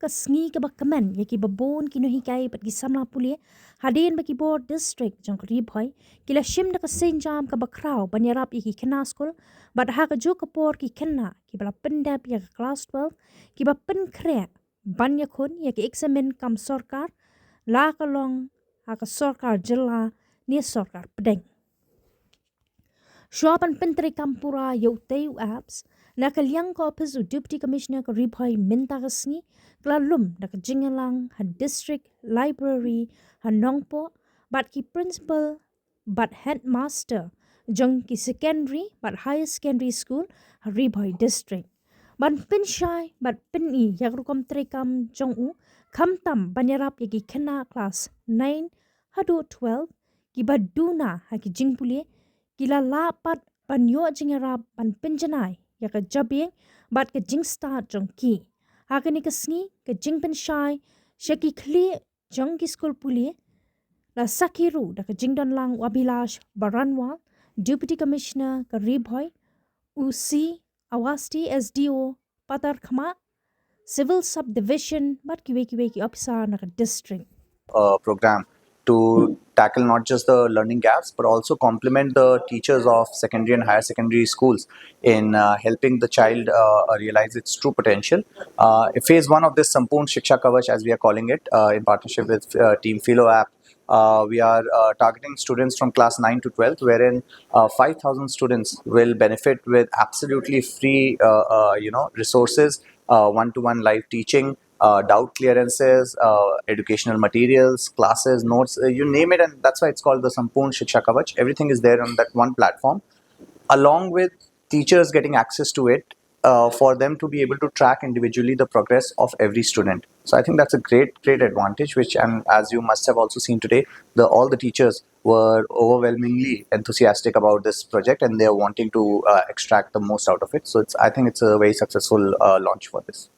ka sngi ka ba kamen ya ki babon ki no hikai pat ki samla pulie hadin ba ki board district jong Ri Bhoi kila shim na ka senjam ka ba kraw banyarap ki kena school but ha ka jo ka por ki kena ki bala pendap ya ka class 12 ki ba pen kre banya khun ya ki examen kam sarkar la ka long ha ka sarkar jilla ni sarkar pedeng Shuapan Pentri Kampura Yoteu apps, Nakalyang Corpus u Deputy Commissioner ka Ri Bhoi Mintagasni, Klalum naka Jingalang, ha district library, ha Nongpo, but ki principal, but headmaster, jong ki secondary, but higher secondary school, ha Ri Bhoi district. Ban pin shai, but pin I, yagrukom trekam jong u, kam tam banyarap yagi kena class 9, hado 12, ki baduna ha ki jingpulie, Kila lapat panyo jingarap pan pinjanai ya ka jabing bat ka jing start jong ki. Haka ni kasngi ka jing pen shai shaki kli jong ki school puli la sakiru da ka jing don lang wabilash baranwal Deputy Commissioner ka Ri Bhoi UC Awasti SDO Patar Khama Civil Subdivision bat kiwe ki officer na ka district. Program to tackle not just the learning gaps but also complement the teachers of secondary and higher secondary schools in helping the child realize its true potential. Phase 1 of this Sampoorn Shiksha Kavach, as we are calling it, in partnership with Team Philo app, we are targeting students from class 9 to 12, wherein 5,000 students will benefit with absolutely free resources, one-to-one live teaching, doubt clearances, educational materials, classes, notes, you name it, and that's why it's called the Sampoorn Shiksha Kavach. Everything is there on that one platform, along with teachers getting access to it for them to be able to track individually the progress of every student. So I think that's a great advantage, which, and as you must have also seen today, all the teachers were overwhelmingly enthusiastic about this project and they are wanting to extract the most out of it. So I think it's a very successful launch for this.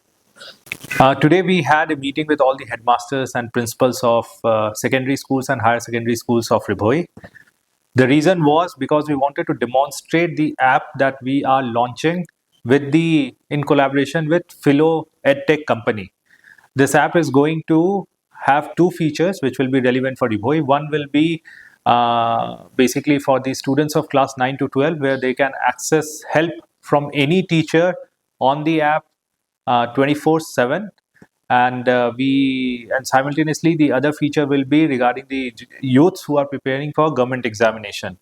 Today we had a meeting with all the headmasters and principals of secondary schools and higher secondary schools of Ri Bhoi. The reason was because we wanted to demonstrate the app that we are launching in collaboration with Philo EdTech company. This app is going to have two features which will be relevant for Ri Bhoi. One will be basically for the students of class 9 to 12, where they can access help from any teacher on the app 24/7, and simultaneously the other feature will be regarding the youths who are preparing for government examination.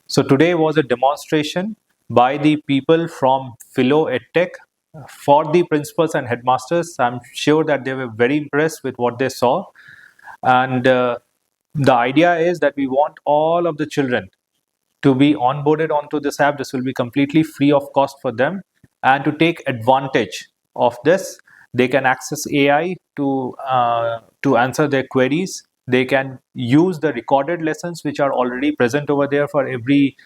So today was a demonstration by the people from Philo EdTech for the principals and headmasters. I'm sure that they were very impressed with what they saw, and the idea is that we want all of the children to be onboarded onto this app. This will be completely free of cost for them, and to take advantage of this, they can access AI to answer their queries. They can use the recorded lessons which are already present over there for every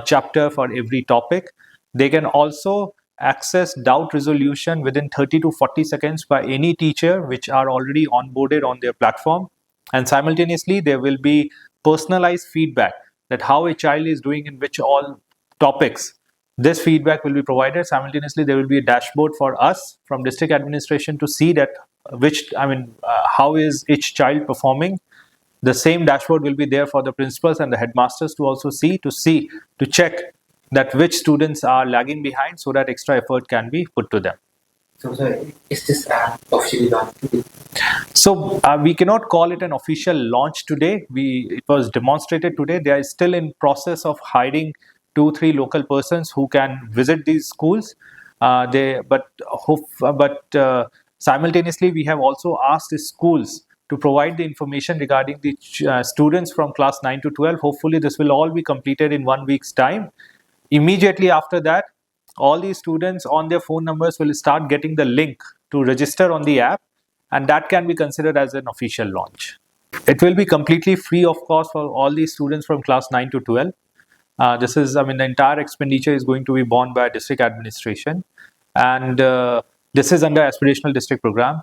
chapter, for every topic. They can also access doubt resolution within 30 to 40 seconds by any teacher which are already onboarded on their platform. And simultaneously, there will be personalized feedback that how a child is doing in which all topics. This feedback will be provided. Simultaneously, there will be a dashboard for us from district administration to see that how is each child performing. The same dashboard will be there for the principals and the headmasters to also see, to check that which students are lagging behind, so that extra effort can be put to them. So, sir, is this app officially launched today? So we cannot call it an official launch today. It was demonstrated today. They are still in process of hiring 2-3 local persons who can visit these schools. Simultaneously, we have also asked the schools to provide the information regarding the students from class 9 to 12. Hopefully, this will all be completed in 1 week's time. Immediately after that, all these students on their phone numbers will start getting the link to register on the app, and that can be considered as an official launch. It will be completely free of cost for all these students from class 9 to 12. The entire expenditure is going to be borne by district administration, and this is under aspirational district program.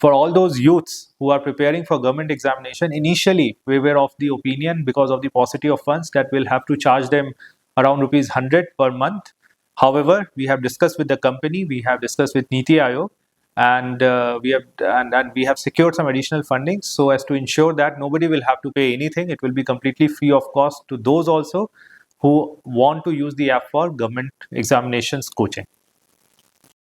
For all those youths who are preparing for government examination, initially we were of the opinion, because of the paucity of funds, that we'll have to charge them around rupees 100 per month. However, we have discussed with the company, we have discussed with Niti Aayog, and we have secured some additional funding so as to ensure that nobody will have to pay anything. It will be completely free of cost to those also who want to use the app for government examinations coaching.